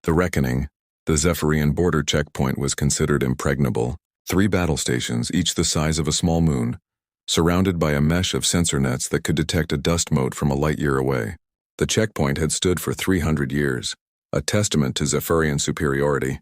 The Reckoning, the Zephyrian border checkpoint, was considered impregnable. 3 battle stations, each the size of a small moon, surrounded by a mesh of sensor nets that could detect a dust mote from a light year away. The checkpoint had stood for 300 years, a testament to Zephyrian superiority.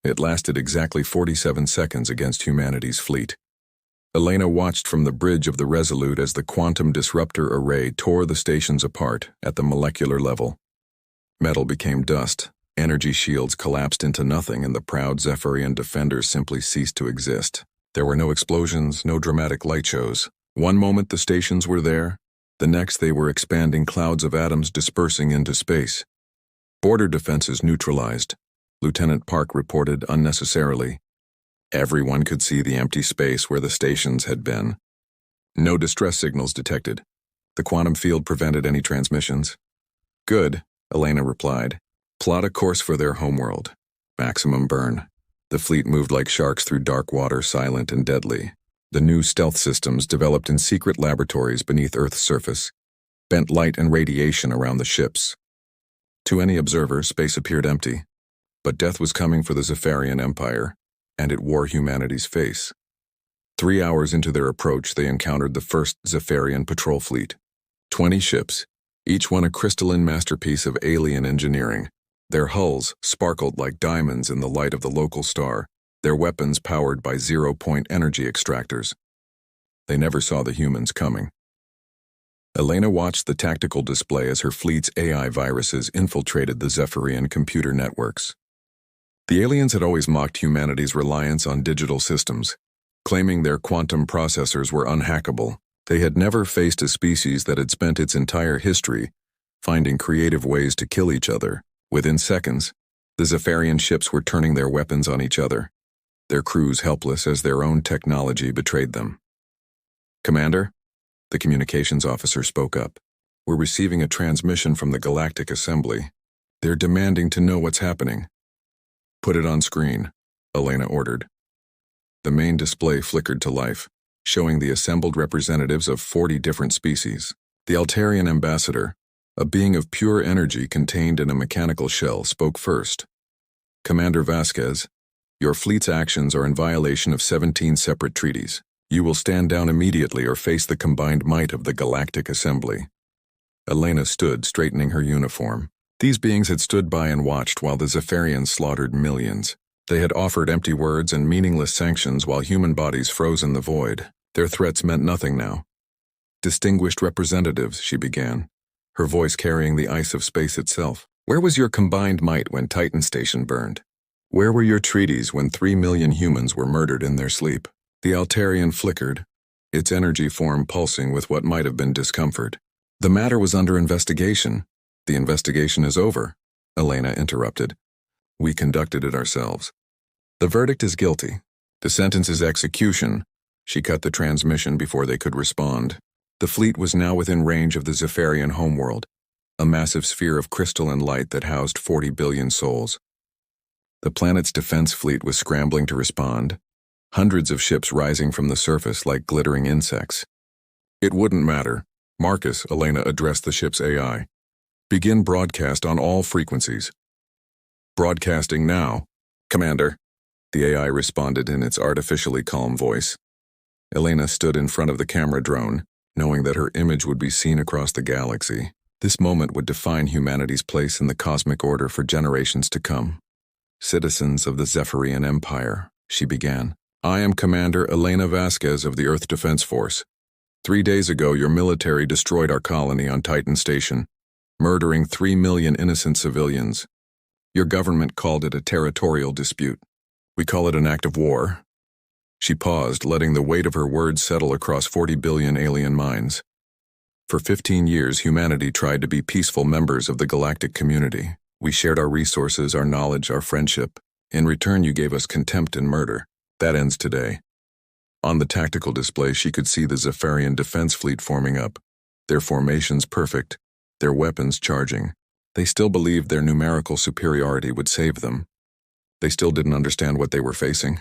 It lasted exactly 47 seconds against humanity's fleet. Elena watched from the bridge of the Resolute as the quantum disruptor array tore the stations apart at the molecular level. Metal became dust, energy shields collapsed into nothing, and the proud Zephyrian defenders simply ceased to exist. There were no explosions, no dramatic light shows. One moment the stations were there, the next they were expanding clouds of atoms dispersing into space. Border defenses neutralized, Lieutenant Park reported unnecessarily. Everyone could see the empty space where the stations had been. No distress signals detected. The quantum field prevented any transmissions. Good, Elena replied. Plot a course for their homeworld. Maximum burn. The fleet moved like sharks through dark water, silent and deadly. The new stealth systems developed in secret laboratories beneath Earth's surface bent light and radiation around the ships. To any observer, space appeared empty. But death was coming for the Zephyrian Empire, and it wore humanity's face. 3 hours into their approach, they encountered the first Zephyrian patrol fleet. 20 ships, each one a crystalline masterpiece of alien engineering. Their hulls sparkled like diamonds in the light of the local star, their weapons powered by zero-point energy extractors. They never saw the humans coming. Elena watched the tactical display as her fleet's AI viruses infiltrated the Zephyrian computer networks. The aliens had always mocked humanity's reliance on digital systems, claiming their quantum processors were unhackable. They had never faced a species that had spent its entire history finding creative ways to kill each other. Within seconds, the Zephyrian ships were turning their weapons on each other, their crews helpless as their own technology betrayed them. Commander, the communications officer spoke up. We're receiving a transmission from the Galactic Assembly. They're demanding to know what's happening. Put it on screen, Elena ordered. The main display flickered to life, showing the assembled representatives of 40 different species. The Altarian ambassador, a being of pure energy contained in a mechanical shell, spoke first. Commander Vasquez, your fleet's actions are in violation of 17 separate treaties. You will stand down immediately or face the combined might of the Galactic Assembly. Elena stood, straightening her uniform. These beings had stood by and watched while the Zephyrians slaughtered millions. They had offered empty words and meaningless sanctions while human bodies froze in the void. Their threats meant nothing now. Distinguished representatives, she began, her voice carrying the ice of space itself. Where was your combined might when Titan Station burned? Where were your treaties when 3 million humans were murdered in their sleep? The Altarian flickered, its energy form pulsing with what might have been discomfort. The matter was under investigation. The investigation is over, Elena interrupted. We conducted it ourselves. The verdict is guilty. The sentence is execution. She cut the transmission before they could respond. The fleet was now within range of the Zephyrian homeworld, a massive sphere of crystalline light that housed 40 billion souls. The planet's defense fleet was scrambling to respond, hundreds of ships rising from the surface like glittering insects. It wouldn't matter. Marcus, Elena addressed the ship's AI. Begin broadcast on all frequencies. Broadcasting now, Commander, the AI responded in its artificially calm voice. Elena stood in front of the camera drone, knowing that her image would be seen across the galaxy. This moment would define humanity's place in the cosmic order for generations to come. Citizens of the Zephyrian Empire, she began. I am Commander Elena Vasquez of the Earth Defense Force. 3 days ago, your military destroyed our colony on Titan Station, murdering 3 million innocent civilians. Your government called it a territorial dispute. We call it an act of war. She paused, letting the weight of her words settle across 40 billion alien minds. For 15 years, humanity tried to be peaceful members of the galactic community. We shared our resources, our knowledge, our friendship. In return, you gave us contempt and murder. That ends today. On the tactical display, she could see the Zephyrian defense fleet forming up, their formations perfect, their weapons charging. They still believed their numerical superiority would save them. They still didn't understand what they were facing.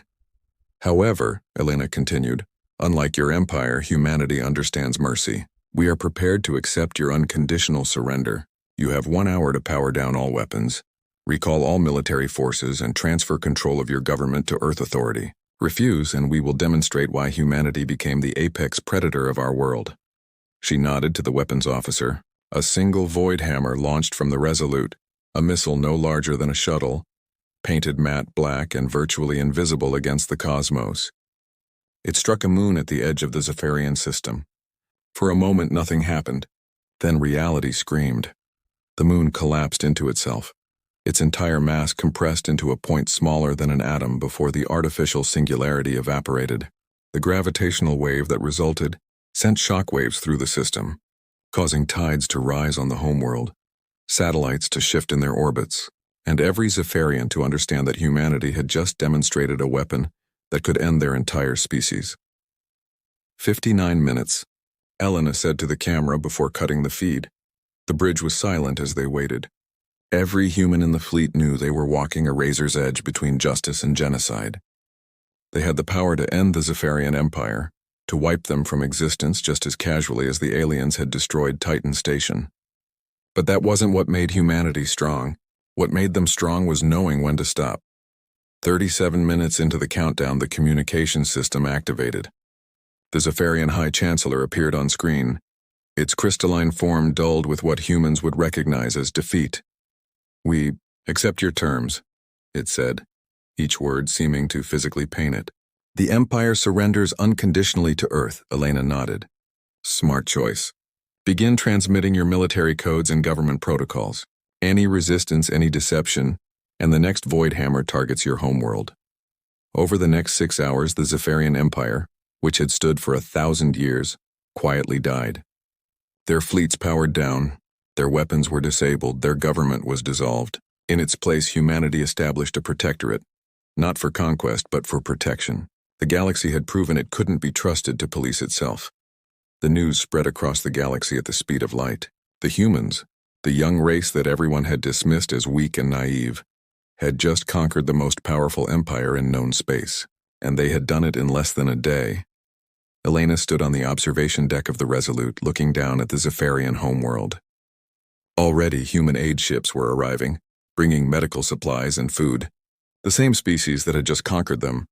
However, Elena continued, unlike your empire, humanity understands mercy. We are prepared to accept your unconditional surrender. You have 1 hour to power down all weapons. Recall all military forces and transfer control of your government to Earth Authority. Refuse, and we will demonstrate why humanity became the apex predator of our world." She nodded to the weapons officer. A single void hammer launched from the Resolute, a missile no larger than a shuttle, painted matte black and virtually invisible against the cosmos. It struck a moon at the edge of the Zephyrian system. For a moment nothing happened. Then reality screamed. The moon collapsed into itself, its entire mass compressed into a point smaller than an atom before the artificial singularity evaporated. The gravitational wave that resulted sent shockwaves through the system, causing tides to rise on the homeworld, satellites to shift in their orbits, and every Zephyrian to understand that humanity had just demonstrated a weapon that could end their entire species. 59 minutes, Elena said to the camera before cutting the feed. The bridge was silent as they waited. Every human in the fleet knew they were walking a razor's edge between justice and genocide. They had the power to end the Zephyrian Empire, to wipe them from existence just as casually as the aliens had destroyed Titan Station. But that wasn't what made humanity strong. What made them strong was knowing when to stop. 37 minutes into the countdown, the communication system activated. The Zephyrian High Chancellor appeared on screen, its crystalline form dulled with what humans would recognize as defeat. "We accept your terms," it said, each word seeming to physically pain it. "The Empire surrenders unconditionally to Earth," Elena nodded. "Smart choice. Begin transmitting your military codes and government protocols. Any resistance, any deception, and the next void hammer targets your homeworld." Over the next 6 hours, the Zephyrian Empire, which had stood for 1,000 years, quietly died. Their fleets powered down, their weapons were disabled, their government was dissolved. In its place, humanity established a protectorate, not for conquest but for protection. The galaxy had proven it couldn't be trusted to police itself. The news spread across the galaxy at the speed of light. The humans, the young race that everyone had dismissed as weak and naive, had just conquered the most powerful empire in known space, and they had done it in less than a day. Elena stood on the observation deck of the Resolute, looking down at the Zephyrian homeworld. Already, human aid ships were arriving, bringing medical supplies and food. The same species that had just conquered them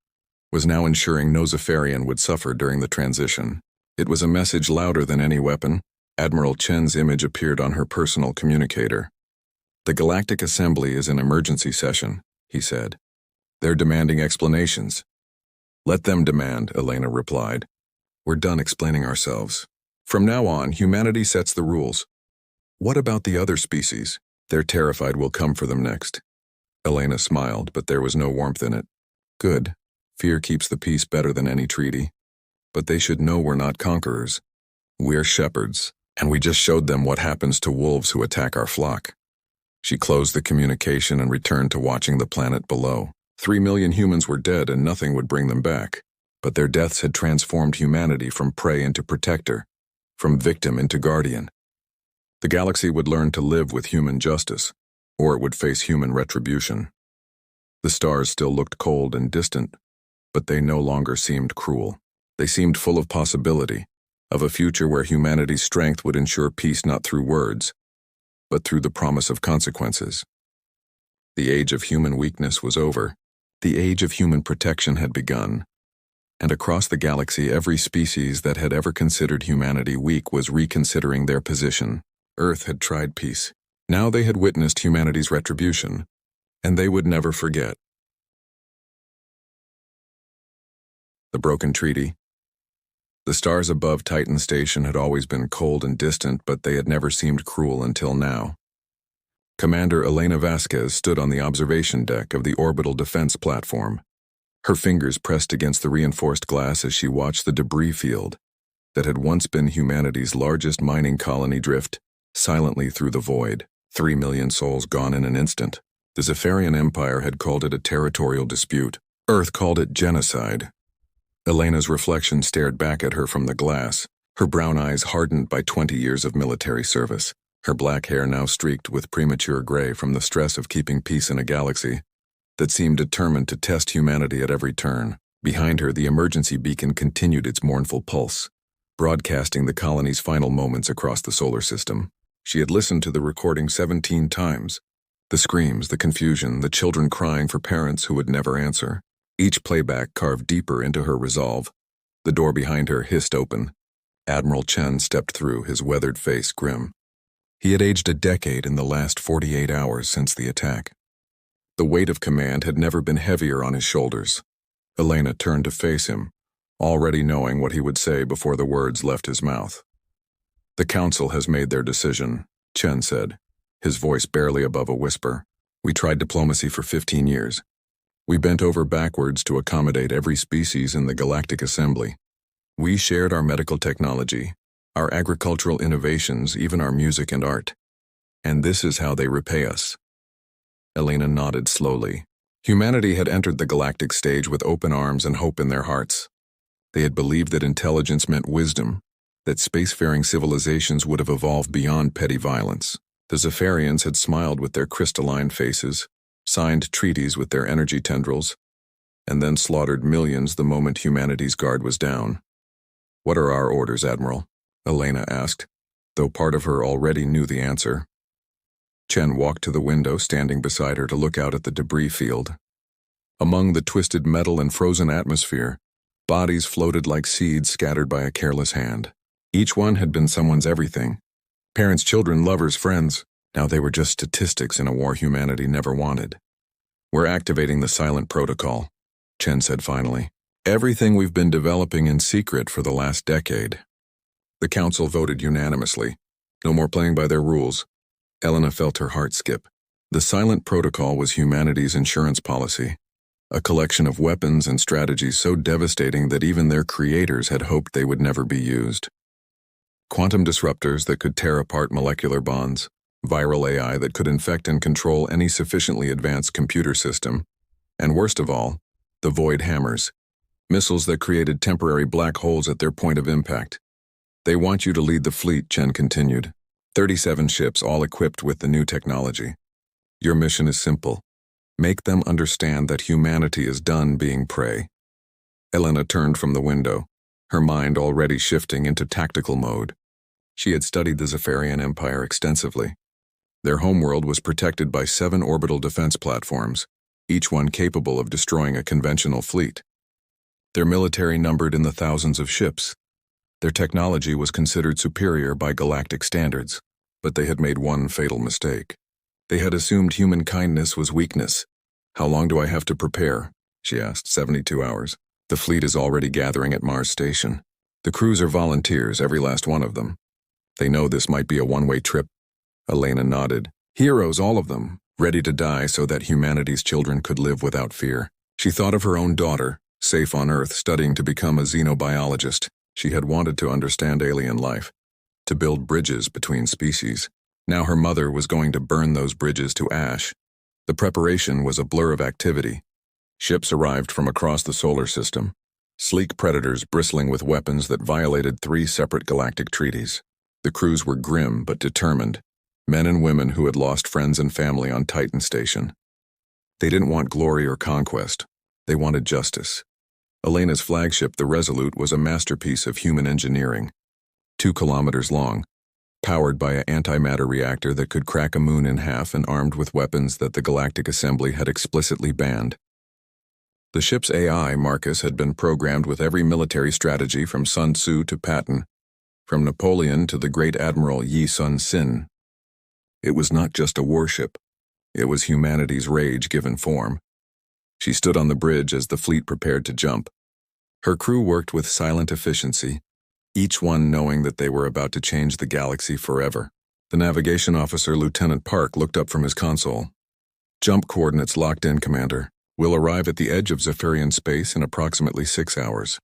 was now ensuring no Zephyrian would suffer during the transition. It was a message louder than any weapon. Admiral Chen's image appeared on her personal communicator. "The Galactic Assembly is in emergency session," he said. "They're demanding explanations." "Let them demand," Elena replied. "We're done explaining ourselves. From now on, humanity sets the rules. What about the other species? They're terrified we'll come for them next." Elena smiled, but there was no warmth in it. "Good. Fear keeps the peace better than any treaty. But they should know we're not conquerors. We're shepherds, and we just showed them what happens to wolves who attack our flock." She closed the communication and returned to watching the planet below. 3 million humans were dead and nothing would bring them back. But their deaths had transformed humanity from prey into protector, from victim into guardian. The galaxy would learn to live with human justice, or it would face human retribution. The stars still looked cold and distant, but they no longer seemed cruel. They seemed full of possibility, of a future where humanity's strength would ensure peace not through words, but through the promise of consequences. The age of human weakness was over. The age of human protection had begun. And across the galaxy, every species that had ever considered humanity weak was reconsidering their position. Earth had tried peace. Now they had witnessed humanity's retribution, and they would never forget. The broken treaty. The stars above Titan Station had always been cold and distant, but they had never seemed cruel until now. Commander Elena Vasquez stood on the observation deck of the orbital defense platform, her fingers pressed against the reinforced glass as she watched the debris field that had once been humanity's largest mining colony drift silently through the void. 3 million souls gone in an instant. The Zephyrian Empire had called it a territorial dispute. Earth called it genocide. Elena's reflection stared back at her from the glass, her brown eyes hardened by 20 years of military service, her black hair now streaked with premature gray from the stress of keeping peace in a galaxy that seemed determined to test humanity at every turn. Behind her, the emergency beacon continued its mournful pulse, broadcasting the colony's final moments across the solar system. She had listened to the recording 17 times, The screams, the confusion, the children crying for parents who would never answer. Each playback carved deeper into her resolve. The door behind her hissed open. Admiral Chen stepped through, his weathered face grim. He had aged a decade in the last 48 hours since the attack. The weight of command had never been heavier on his shoulders. Elena turned to face him, already knowing what he would say before the words left his mouth. "The Council has made their decision," Chen said, his voice barely above a whisper. "We tried diplomacy for 15 years. We bent over backwards to accommodate every species in the Galactic Assembly. We shared our medical technology, our agricultural innovations, even our music and art. And this is how they repay us." Elena nodded slowly. Humanity had entered the galactic stage with open arms and hope in their hearts. They had believed that intelligence meant wisdom, that spacefaring civilizations would have evolved beyond petty violence. The Zephyrians had smiled with their crystalline faces, signed treaties with their energy tendrils, and then slaughtered millions the moment humanity's guard was down. "What are our orders, Admiral?" Elena asked, though part of her already knew the answer. Chen walked to the window, standing beside her to look out at the debris field. Among the twisted metal and frozen atmosphere, bodies floated like seeds scattered by a careless hand. Each one had been someone's everything. Parents, children, lovers, friends. Now they were just statistics in a war humanity never wanted. "We're activating the silent protocol," Chen said finally. "Everything we've been developing in secret for the last decade." The Council voted unanimously. No more playing by their rules. Elena felt her heart skip. The silent protocol was humanity's insurance policy, a collection of weapons and strategies so devastating that even their creators had hoped they would never be used. Quantum disruptors that could tear apart molecular bonds, viral AI that could infect and control any sufficiently advanced computer system, and worst of all, the void hammers, missiles that created temporary black holes at their point of impact. "They want you to lead the fleet," Chen continued. 37 ships, all equipped with the new technology. "Your mission is simple. Make them understand that humanity is done being prey." Elena turned from the window, her mind already shifting into tactical mode. She had studied the Zephyrian Empire extensively. Their homeworld was protected by 7 orbital defense platforms, each one capable of destroying a conventional fleet. Their military numbered in the thousands of ships. Their technology was considered superior by galactic standards, but they had made one fatal mistake. They had assumed human kindness was weakness. "How long do I have to prepare?" she asked. 72 hours. "The fleet is already gathering at Mars Station. The crews are volunteers, every last one of them. They know this might be a one-way trip." Elena nodded. "Heroes, all of them, ready to die so that humanity's children could live without fear." She thought of her own daughter, safe on Earth, studying to become a xenobiologist. She had wanted to understand alien life, to build bridges between species. Now her mother was going to burn those bridges to ash. The preparation was a blur of activity. Ships arrived from across the solar system, sleek predators bristling with weapons that violated 3 separate galactic treaties. The crews were grim but determined, men and women who had lost friends and family on Titan Station. They didn't want glory or conquest. They wanted justice. Elena's flagship, the Resolute, was a masterpiece of human engineering. 2 kilometers long, powered by an antimatter reactor that could crack a moon in half and armed with weapons that the Galactic Assembly had explicitly banned. The ship's AI, Marcus, had been programmed with every military strategy from Sun Tzu to Patton, from Napoleon to the great Admiral Yi Sun Sin. It was not just a warship. It was humanity's rage given form. She stood on the bridge as the fleet prepared to jump. Her crew worked with silent efficiency, each one knowing that they were about to change the galaxy forever. The navigation officer, Lieutenant Park, looked up from his console. "Jump coordinates locked in, Commander. We'll arrive at the edge of Zephyrian space in approximately 6 hours.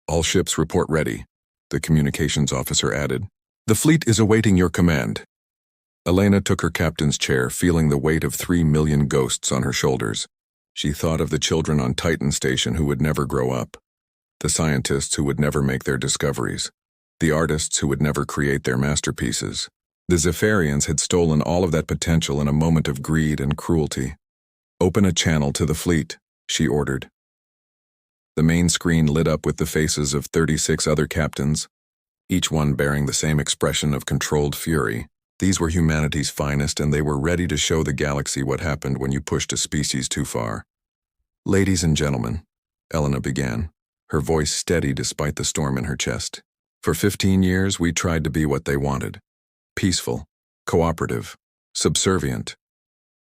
All ships report ready," the communications officer added. "The fleet is awaiting your command." Elena took her captain's chair, feeling the weight of 3 million ghosts on her shoulders. She thought of the children on Titan Station who would never grow up, the scientists who would never make their discoveries, the artists who would never create their masterpieces. The Zephyrians had stolen all of that potential in a moment of greed and cruelty. "Open a channel to the fleet," she ordered. The main screen lit up with the faces of 36 other captains, each one bearing the same expression of controlled fury. These were humanity's finest, and they were ready to show the galaxy what happened when you pushed a species too far. "Ladies and gentlemen," Elena began, her voice steady despite the storm in her chest. "For 15 years, we tried to be what they wanted. Peaceful, cooperative, subservient.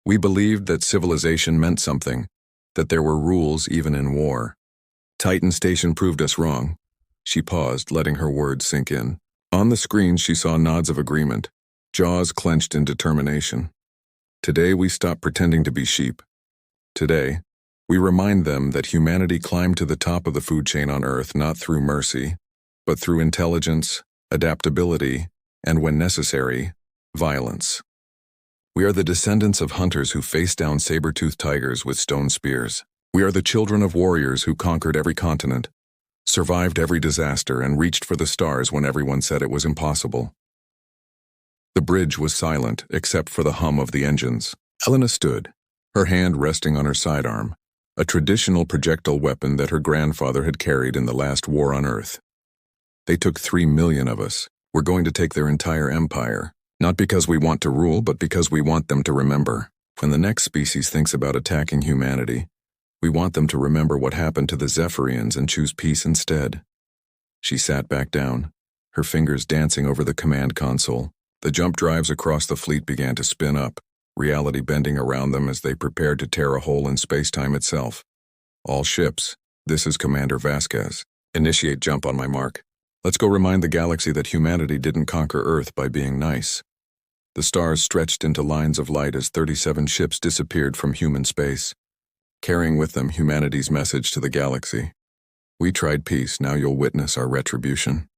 We believed that civilization meant something, that there were rules even in war. Titan Station proved us wrong." She paused, letting her words sink in. On the screen, she saw nods of agreement, jaws clenched in determination. "Today, we stop pretending to be sheep. Today, we remind them that humanity climbed to the top of the food chain on Earth not through mercy, but through intelligence, adaptability, and when necessary, violence. We are the descendants of hunters who faced down saber-toothed tigers with stone spears. We are the children of warriors who conquered every continent, survived every disaster, and reached for the stars when everyone said it was impossible." The bridge was silent except for the hum of the engines. Elena stood, her hand resting on her sidearm, a traditional projectile weapon that her grandfather had carried in the last war on Earth. "They took 3 million of us. We're going to take their entire empire. Not because we want to rule, but because we want them to remember. When the next species thinks about attacking humanity, we want them to remember what happened to the Zephyrians and choose peace instead." She sat back down, her fingers dancing over the command console. The jump drives across the fleet began to spin up, reality bending around them as they prepared to tear a hole in space-time itself. "All ships, this is Commander Vasquez. Initiate jump on my mark. Let's go remind the galaxy that humanity didn't conquer Earth by being nice." The stars stretched into lines of light as 37 ships disappeared from human space, carrying with them humanity's message to the galaxy. "We tried peace, now you'll witness our retribution."